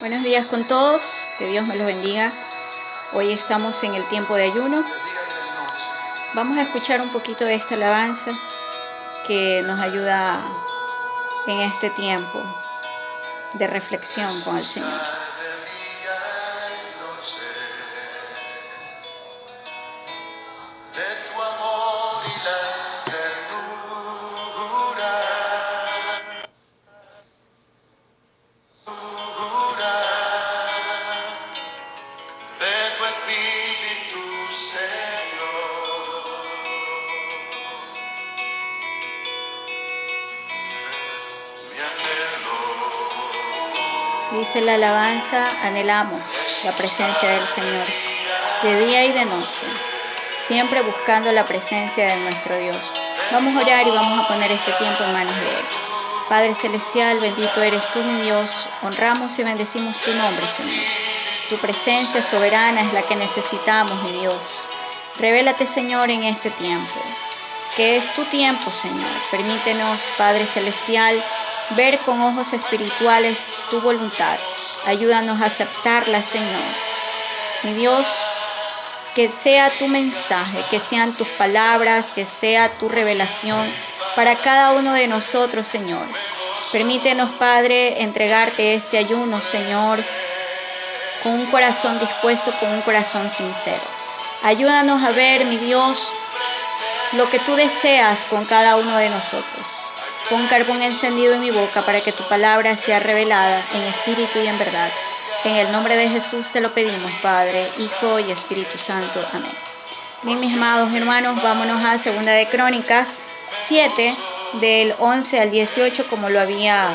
Buenos días con todos, que Dios me los bendiga. Hoy estamos en el tiempo de ayuno. Vamos a escuchar un poquito de esta alabanza que nos ayuda en este tiempo de reflexión con el Señor. Espíritu, Señor, mi anhelo. Dice la alabanza: anhelamos la presencia del Señor de día y de noche, siempre buscando la presencia de nuestro Dios. Vamos a orar y vamos a poner este tiempo en manos de Él. Padre Celestial, bendito eres tú, mi Dios. Honramos y bendecimos tu nombre, Señor. Tu presencia soberana es la que necesitamos, mi Dios. Revélate, Señor, en este tiempo, que es tu tiempo, Señor. Permítenos, Padre Celestial, ver con ojos espirituales tu voluntad. Ayúdanos a aceptarla, Señor. Mi Dios, que sea tu mensaje, que sean tus palabras, que sea tu revelación para cada uno de nosotros, Señor. Permítenos, Padre, entregarte este ayuno, Señor, con un corazón dispuesto, con un corazón sincero. Ayúdanos a ver, mi Dios, lo que tú deseas con cada uno de nosotros. Pon carbón encendido en mi boca para que tu palabra sea revelada en espíritu y en verdad. En el nombre de Jesús te lo pedimos, Padre, Hijo y Espíritu Santo. Amén. Bien, mis amados hermanos, vámonos a 2 de Crónicas 7, del 11 al 18, como lo había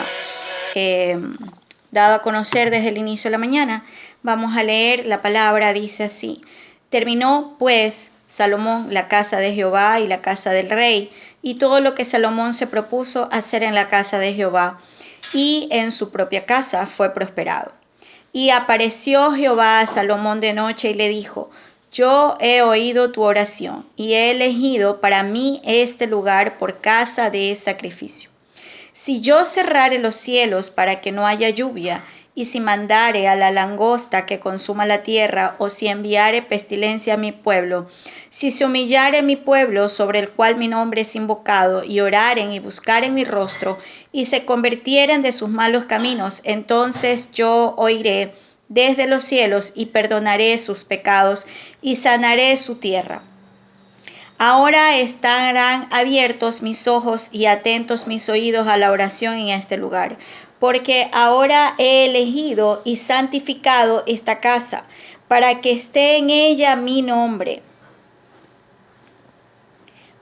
dado a conocer desde el inicio de la mañana. Vamos a leer la palabra, dice así: terminó pues Salomón la casa de Jehová y la casa del rey, y todo lo que Salomón se propuso hacer en la casa de Jehová y en su propia casa fue prosperado. Y apareció Jehová a Salomón de noche y le dijo: yo he oído tu oración y he elegido para mí este lugar por casa de sacrificio. Si yo cerrare los cielos para que no haya lluvia, y si mandare a la langosta que consuma la tierra, o si enviare pestilencia a mi pueblo, si se humillare mi pueblo sobre el cual mi nombre es invocado, y oraren y buscaren mi rostro, y se convirtieren de sus malos caminos, entonces yo oiré desde los cielos y perdonaré sus pecados y sanaré su tierra. Ahora estarán abiertos mis ojos y atentos mis oídos a la oración en este lugar, porque ahora he elegido y santificado esta casa, para que esté en ella mi nombre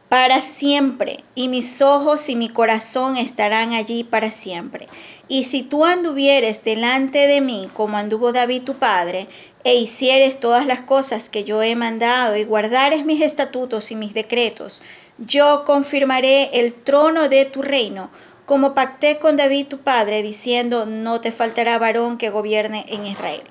para siempre, y mis ojos y mi corazón estarán allí para siempre. Y si tú anduvieres delante de mí como anduvo David tu padre, e hicieres todas las cosas que yo he mandado, y guardares mis estatutos y mis decretos, yo confirmaré el trono de tu reino, como pacté con David tu padre, diciendo: no te faltará varón que gobierne en Israel.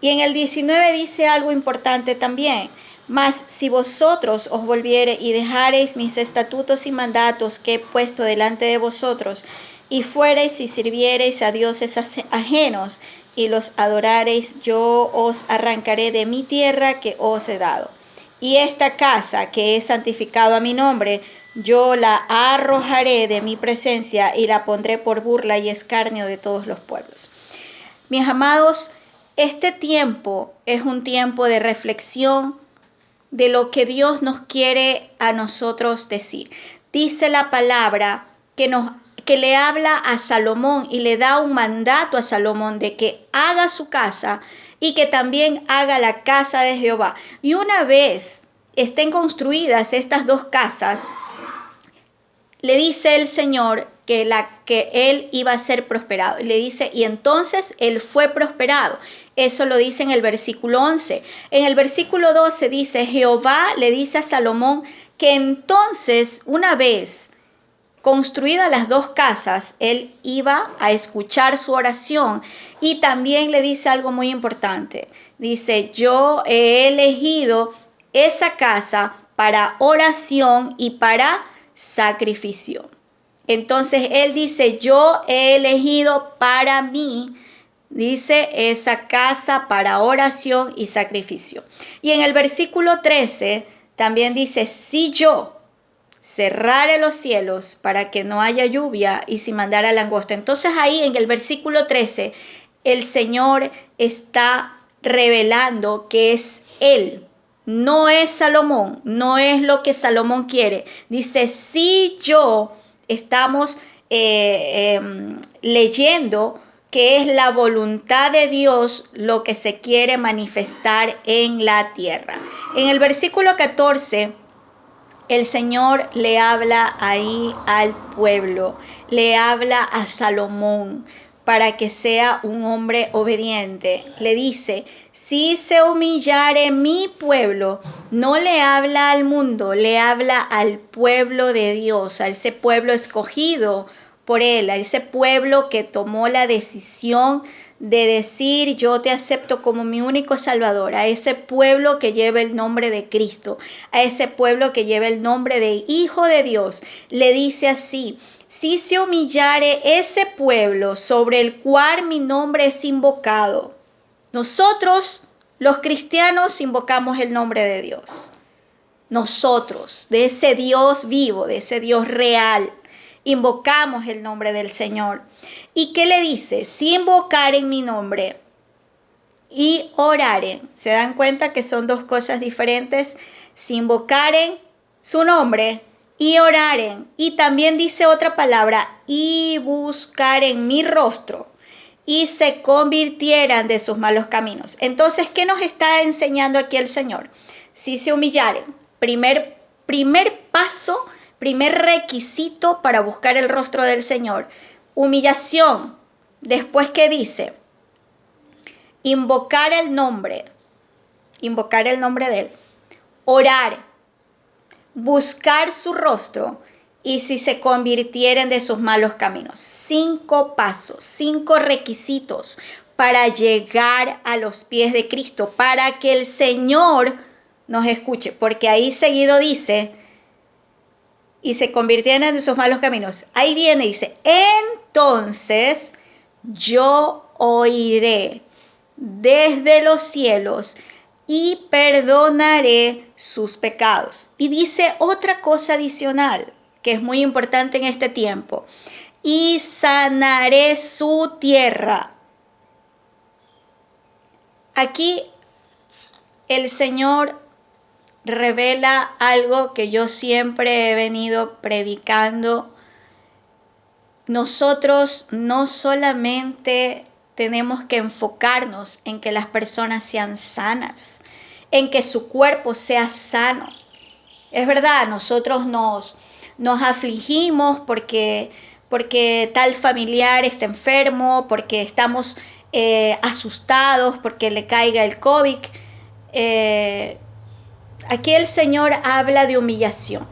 Y en el 19 dice algo importante también: mas si vosotros os volviereis y dejareis mis estatutos y mandatos que he puesto delante de vosotros, y fuereis y sirviereis a dioses ajenos, y los adorareis, yo os arrancaré de mi tierra que os he dado. Y esta casa que he santificado a mi nombre, yo la arrojaré de mi presencia, y la pondré por burla y escarnio de todos los pueblos. Mis amados, este tiempo es un tiempo de reflexión de lo que Dios nos quiere a nosotros decir. Dice la palabra que le habla a Salomón y le da un mandato a Salomón de que haga su casa y que también haga la casa de Jehová. Y una vez estén construidas estas dos casas, le dice el Señor que él iba a ser prosperado. Y le dice, y entonces él fue prosperado. Eso lo dice en el versículo 11. En el versículo 12 dice: Jehová le dice a Salomón que entonces, una vez construidas las dos casas, él iba a escuchar su oración. Y también le dice algo muy importante. Dice: yo he elegido esa casa para oración y para sacrificio. Entonces él dice: yo he elegido para mí, Dice, esa casa para oración y sacrificio. Y en el versículo 13 también dice, si yo cerrare los cielos para que no haya lluvia y si mandara langosta. Entonces ahí en el versículo 13 el Señor está revelando que es Él. No es Salomón, no es lo que Salomón quiere. Dice, si yo estamos leyendo que es la voluntad de Dios lo que se quiere manifestar en la tierra. En el versículo 14, el Señor le habla ahí al pueblo, le habla a Salomón para que sea un hombre obediente. Le dice, si se humillare mi pueblo, no le habla al mundo, le habla al pueblo de Dios, a ese pueblo escogido por Él, a ese pueblo que tomó la decisión de decir, yo te acepto como mi único Salvador, a ese pueblo que lleva el nombre de Cristo, a ese pueblo que lleva el nombre de Hijo de Dios. Le dice así, si se humillare ese pueblo sobre el cual mi nombre es invocado. Nosotros, los cristianos, invocamos el nombre de Dios. Nosotros, de ese Dios vivo, de ese Dios real, invocamos el nombre del Señor. ¿Y qué le dice? Si invocaren mi nombre y oraren. ¿Se dan cuenta que son dos cosas diferentes? Si invocaren su nombre y oraren. Y también dice otra palabra, y buscaren mi rostro y se convirtieran de sus malos caminos. Entonces, ¿qué nos está enseñando aquí el Señor? Si se humillaren, primer paso, primer requisito para buscar el rostro del Señor, humillación. Después, ¿qué dice? Invocar el nombre de Él, orar, buscar su rostro y si se convirtieren de sus malos caminos. 5 pasos, 5 requisitos para llegar a los pies de Cristo, para que el Señor nos escuche, porque ahí seguido dice, y se convirtieran de sus malos caminos. Ahí viene, dice, entonces yo oiré desde los cielos y perdonaré sus pecados. Y dice otra cosa adicional que es muy importante en este tiempo. Y sanaré su tierra. Aquí el Señor revela algo que yo siempre he venido predicando. Nosotros no solamente tenemos que enfocarnos en que las personas sean sanas, en que su cuerpo sea sano. Es verdad, nosotros nos afligimos porque tal familiar está enfermo, porque estamos asustados, porque le caiga el COVID. Aquí el Señor habla de humillación.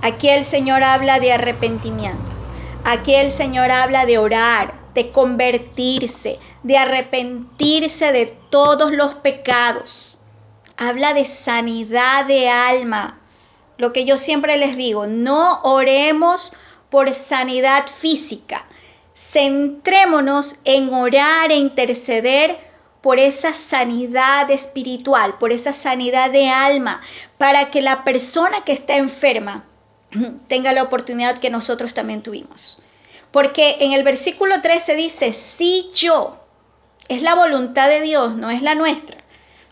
Aquí el Señor habla de arrepentimiento. Aquí el Señor habla de orar, de convertirse, de arrepentirse de todos los pecados. Habla de sanidad de alma. Lo que yo siempre les digo, no oremos por sanidad física. Centrémonos en orar e interceder por esa sanidad espiritual, por esa sanidad de alma, para que la persona que está enferma tenga la oportunidad que nosotros también tuvimos. Porque en el versículo 13 dice, si yo, es la voluntad de Dios, no es la nuestra.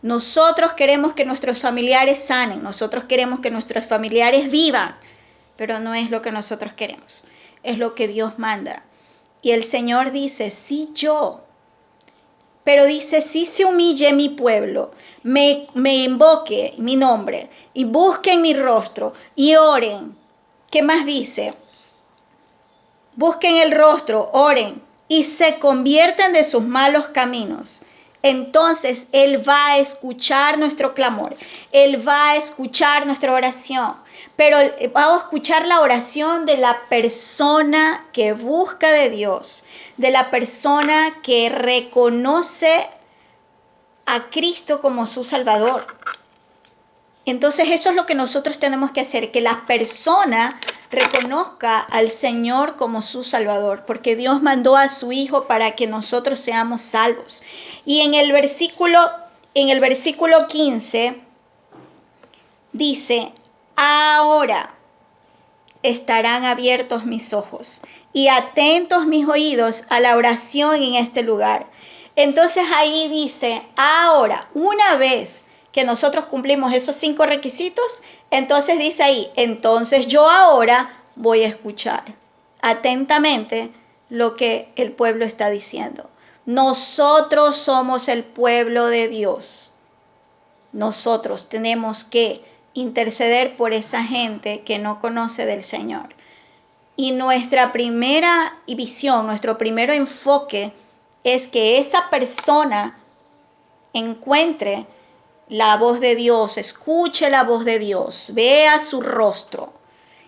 Nosotros queremos que nuestros familiares sanen, nosotros queremos que nuestros familiares vivan, pero no es lo que nosotros queremos, es lo que Dios manda. Y el Señor dice, si yo, pero dice, si se humille mi pueblo, me invoque mi nombre y busquen mi rostro y oren. ¿Qué más dice? Busquen el rostro, oren y se convierten de sus malos caminos. Entonces Él va a escuchar nuestro clamor, Él va a escuchar nuestra oración, pero va a escuchar la oración de la persona que busca de Dios, de la persona que reconoce a Cristo como su Salvador. Entonces eso es lo que nosotros tenemos que hacer, que la persona reconozca al Señor como su Salvador, porque Dios mandó a su Hijo para que nosotros seamos salvos. Y en el versículo 15 dice, ahora estarán abiertos mis ojos y atentos mis oídos a la oración en este lugar. Entonces ahí dice, ahora, una vez que nosotros cumplimos esos 5 requisitos, entonces dice ahí, entonces yo ahora voy a escuchar atentamente lo que el pueblo está diciendo. Nosotros somos el pueblo de Dios. Nosotros tenemos que interceder por esa gente que no conoce del Señor. Y nuestra primera visión, nuestro primer enfoque es que esa persona encuentre la voz de Dios, escuche la voz de Dios, vea su rostro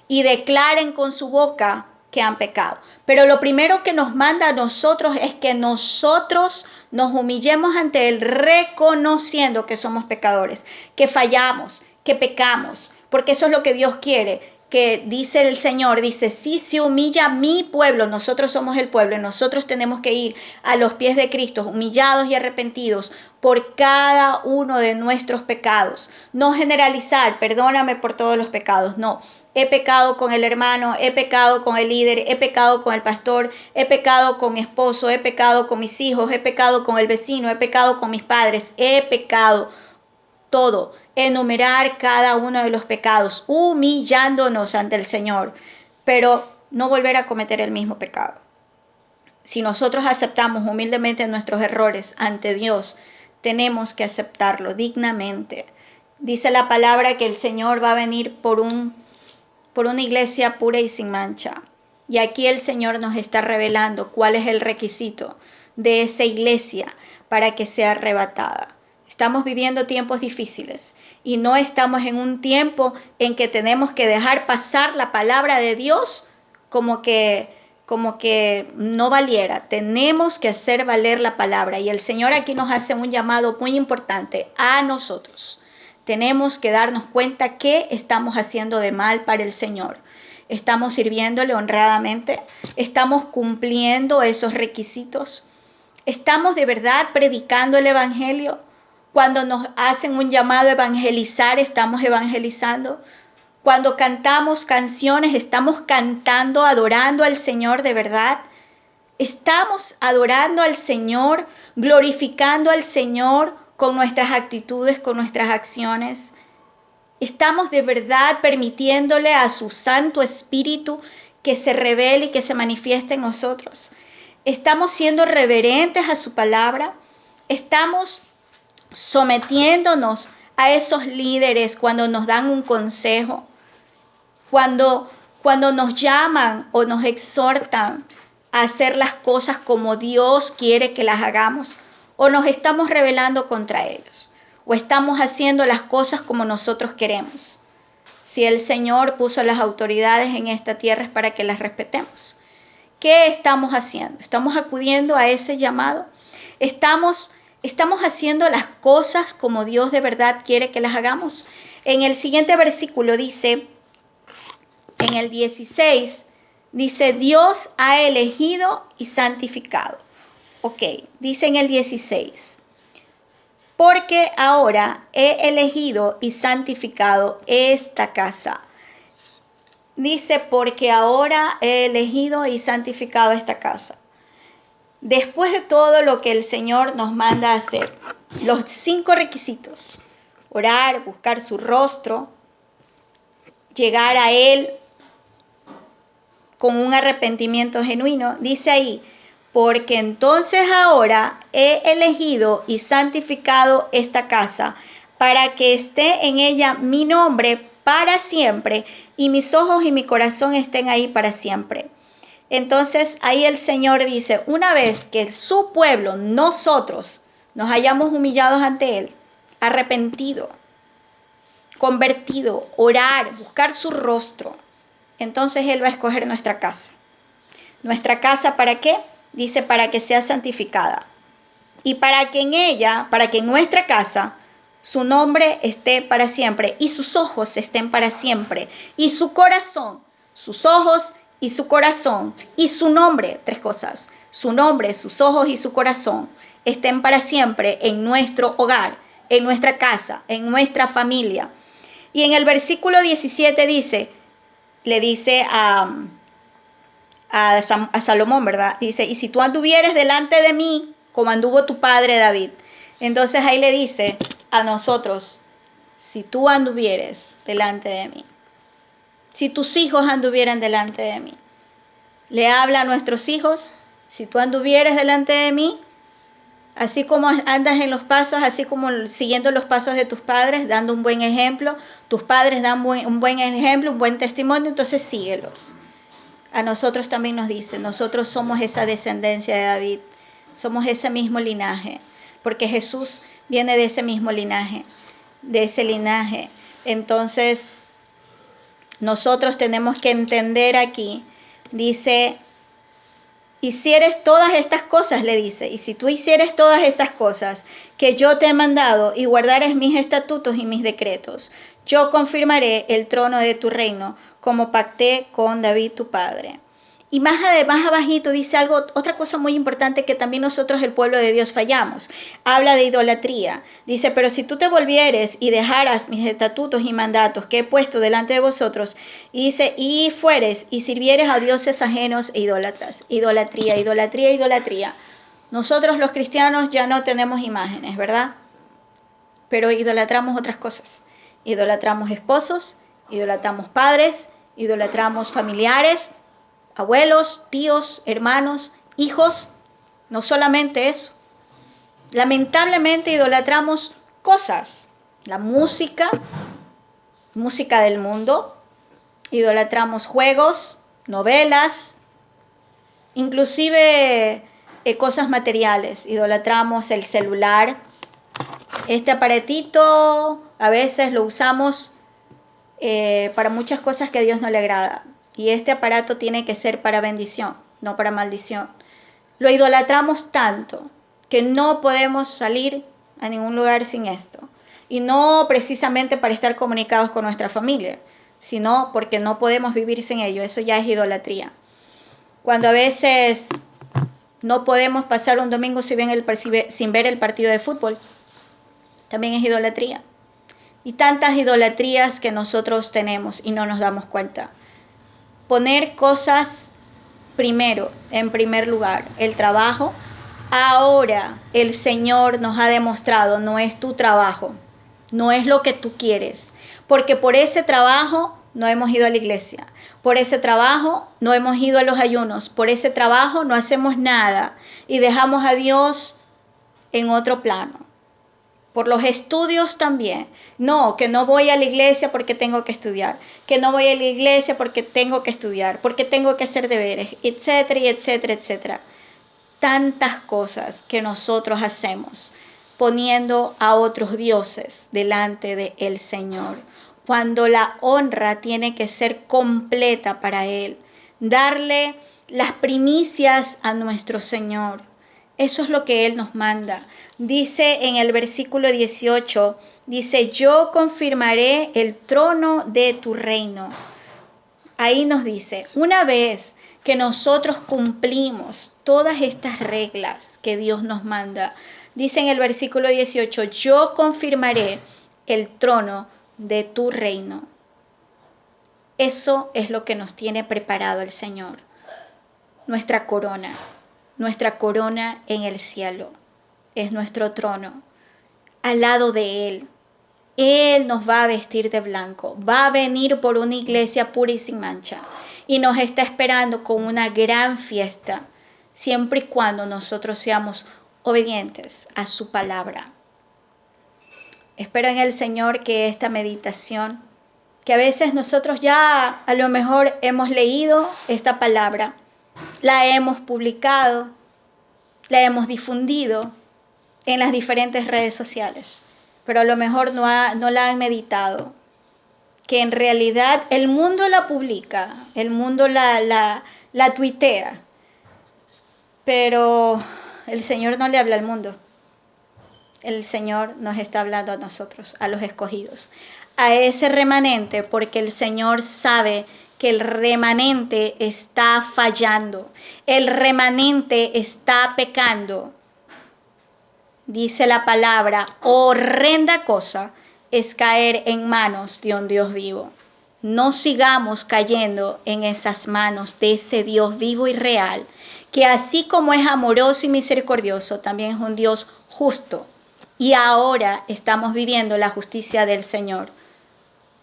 y declaren con su boca que han pecado. Pero lo primero que nos manda a nosotros es que nosotros nos humillemos ante Él reconociendo que somos pecadores, que fallamos, que pecamos, porque eso es lo que Dios quiere. Que dice el Señor, dice, si se humilla mi pueblo, nosotros somos el pueblo, y nosotros tenemos que ir a los pies de Cristo, humillados y arrepentidos por cada uno de nuestros pecados. No generalizar, perdóname por todos los pecados, no. He pecado con el hermano, he pecado con el líder, he pecado con el pastor, he pecado con mi esposo, he pecado con mis hijos, he pecado con el vecino, he pecado con mis padres, he pecado. Todo, enumerar cada uno de los pecados, humillándonos ante el Señor, pero no volver a cometer el mismo pecado. Si nosotros aceptamos humildemente nuestros errores ante Dios, tenemos que aceptarlo dignamente. Dice la palabra que el Señor va a venir por una iglesia pura y sin mancha. Y aquí el Señor nos está revelando cuál es el requisito de esa iglesia para que sea arrebatada. Estamos viviendo tiempos difíciles y no estamos en un tiempo en que tenemos que dejar pasar la palabra de Dios como que no valiera. Tenemos que hacer valer la palabra y el Señor aquí nos hace un llamado muy importante a nosotros. Tenemos que darnos cuenta qué estamos haciendo de mal para el Señor. Estamos sirviéndole honradamente, estamos cumpliendo esos requisitos, estamos de verdad predicando el Evangelio. Cuando nos hacen un llamado a evangelizar, estamos evangelizando. Cuando cantamos canciones, estamos cantando, adorando al Señor de verdad. Estamos adorando al Señor, glorificando al Señor con nuestras actitudes, con nuestras acciones. Estamos de verdad permitiéndole a su Santo Espíritu que se revele y que se manifieste en nosotros. Estamos siendo reverentes a su palabra. Estamos sometiéndonos a esos líderes cuando nos dan un consejo, cuando nos llaman o nos exhortan a hacer las cosas como Dios quiere que las hagamos, o nos estamos rebelando contra ellos, o estamos haciendo las cosas como nosotros queremos. Si el Señor puso las autoridades en esta tierra es para que las respetemos. ¿Qué estamos haciendo? ¿Estamos acudiendo a ese llamado? ¿Estamos haciendo las cosas como Dios de verdad quiere que las hagamos? En el siguiente versículo dice, en el 16, dice, Dios ha elegido y santificado. Ok, dice en el 16, porque ahora he elegido y santificado esta casa. Dice, porque ahora he elegido y santificado esta casa. Después de todo lo que el Señor nos manda a hacer, los 5 requisitos, orar, buscar su rostro, llegar a Él con un arrepentimiento genuino, dice ahí, porque entonces ahora he elegido y santificado esta casa para que esté en ella mi nombre para siempre y mis ojos y mi corazón estén ahí para siempre. Entonces ahí el Señor dice, una vez que su pueblo, nosotros, nos hayamos humillados ante Él, arrepentido, convertido, orar, buscar su rostro, entonces Él va a escoger nuestra casa. ¿Nuestra casa para qué? Dice, para que sea santificada. Y para que en ella, para que en nuestra casa su nombre esté para siempre y sus ojos estén para siempre y su corazón, sus ojos y su corazón y su nombre, tres cosas, su nombre, sus ojos y su corazón estén para siempre en nuestro hogar, en nuestra casa, en nuestra familia. Y en el versículo 17 le dice a Salomón, ¿verdad? Dice, y si tú anduvieres delante de mí, como anduvo tu padre David. Entonces ahí le dice a nosotros, si tú anduvieres delante de mí, si tus hijos anduvieran delante de mí. Le habla a nuestros hijos, si tú anduvieres delante de mí, así como andas en los pasos, así como siguiendo los pasos de tus padres, dando un buen ejemplo, tus padres dan un buen ejemplo, un buen testimonio, entonces síguelos. A nosotros también nos dice, nosotros somos esa descendencia de David, somos ese mismo linaje, porque Jesús viene de ese mismo linaje, de ese linaje. Entonces, nosotros tenemos que entender aquí, dice, hicieres todas estas cosas, le dice, y si tú hicieres todas estas cosas que yo te he mandado y guardares mis estatutos y mis decretos, yo confirmaré el trono de tu reino como pacté con David tu padre. Y más abajito dice algo, otra cosa muy importante que también nosotros, el pueblo de Dios, fallamos. Habla de idolatría. Dice, pero si tú te volvieres y dejaras mis estatutos y mandatos que he puesto delante de vosotros, y dice, y fueres y sirvieres a dioses ajenos e idólatras. Idolatría, idolatría, idolatría. Nosotros los cristianos ya no tenemos imágenes, ¿verdad? Pero idolatramos otras cosas. Idolatramos esposos, idolatramos padres, idolatramos familiares, abuelos, tíos, hermanos, hijos, no solamente eso. Lamentablemente idolatramos cosas, la música del mundo, idolatramos juegos, novelas, inclusive cosas materiales, idolatramos el celular. Este aparatito a veces lo usamos para muchas cosas que a Dios no le agrada. Y este aparato tiene que ser para bendición, no para maldición. Lo idolatramos tanto que no podemos salir a ningún lugar sin esto. Y no precisamente para estar comunicados con nuestra familia, sino porque no podemos vivir sin ello. Eso ya es idolatría. Cuando a veces no podemos pasar un domingo sin ver el partido de fútbol, también es idolatría. Y tantas idolatrías que nosotros tenemos y no nos damos cuenta. Poner cosas primero, en primer lugar, el trabajo. Ahora el Señor nos ha demostrado, no es tu trabajo, no es lo que tú quieres, porque por ese trabajo no hemos ido a la iglesia, por ese trabajo no hemos ido a los ayunos, por ese trabajo no hacemos nada y dejamos a Dios en otro plano. Por los estudios también. No, que no voy a la iglesia porque tengo que estudiar. Que no voy a la iglesia porque tengo que estudiar. Porque tengo que hacer deberes, etcétera, etcétera, etcétera. Tantas cosas que nosotros hacemos poniendo a otros dioses delante del Señor. Cuando la honra tiene que ser completa para Él. Darle las primicias a nuestro Señor. Eso es lo que Él nos manda. Dice en el versículo 18, dice, yo confirmaré el trono de tu reino. Ahí nos dice, una vez que nosotros cumplimos todas estas reglas que Dios nos manda, dice en el versículo 18, yo confirmaré el trono de tu reino. Eso es lo que nos tiene preparado el Señor, nuestra corona en el cielo, es nuestro trono, al lado de Él. Él nos va a vestir de blanco, va a venir por una iglesia pura y sin mancha y nos está esperando con una gran fiesta, siempre y cuando nosotros seamos obedientes a su palabra. Espero en el Señor que esta meditación, que a veces nosotros ya a lo mejor hemos leído esta palabra, la hemos publicado, la hemos difundido en las diferentes redes sociales, pero a lo mejor no la han meditado, que en realidad el mundo la publica, el mundo la tuitea, pero el Señor no le habla al mundo. el Señor nos está hablando a nosotros, a los escogidos, a ese remanente, porque el Señor sabe que el remanente está fallando, el remanente está pecando. Dice la palabra, horrenda cosa es caer en manos de un Dios vivo. No sigamos cayendo en esas manos de ese Dios vivo y real, que así como es amoroso y misericordioso, también es un Dios justo. Y ahora estamos viviendo la justicia del Señor.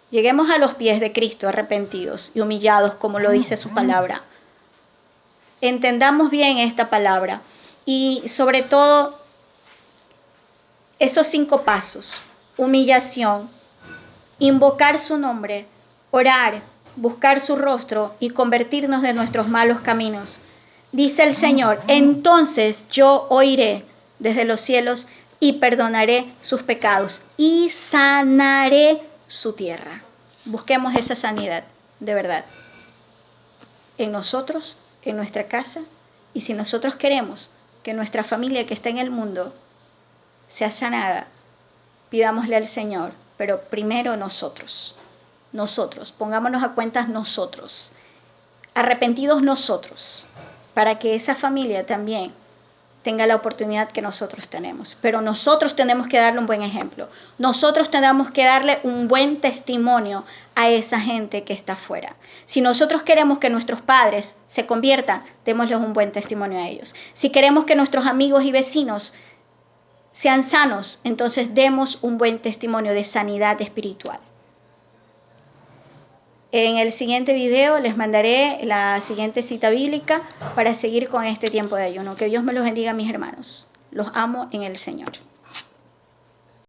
Lleguemos a los pies de Cristo arrepentidos y humillados, como lo dice su palabra. Entendamos bien esta palabra y sobre todo esos 5 pasos: humillación, invocar su nombre, orar, buscar su rostro y convertirnos de nuestros malos caminos. Dice el Señor, entonces yo oiré desde los cielos y perdonaré sus pecados y sanaré su tierra. Busquemos esa sanidad, de verdad, en nosotros, en nuestra casa, y si nosotros queremos que nuestra familia que está en el mundo sea sanada, pidámosle al Señor, pero primero nosotros, pongámonos a cuentas nosotros, arrepentidos nosotros, para que esa familia también tenga la oportunidad que nosotros tenemos. Pero nosotros tenemos que darle un buen ejemplo. Nosotros tenemos que darle un buen testimonio a esa gente que está afuera. Si nosotros queremos que nuestros padres se conviertan, démosles un buen testimonio a ellos. Si queremos que nuestros amigos y vecinos sean sanos, entonces demos un buen testimonio de sanidad espiritual. En el siguiente video les mandaré la siguiente cita bíblica para seguir con este tiempo de ayuno. Que Dios me los bendiga, mis hermanos. Los amo en el Señor.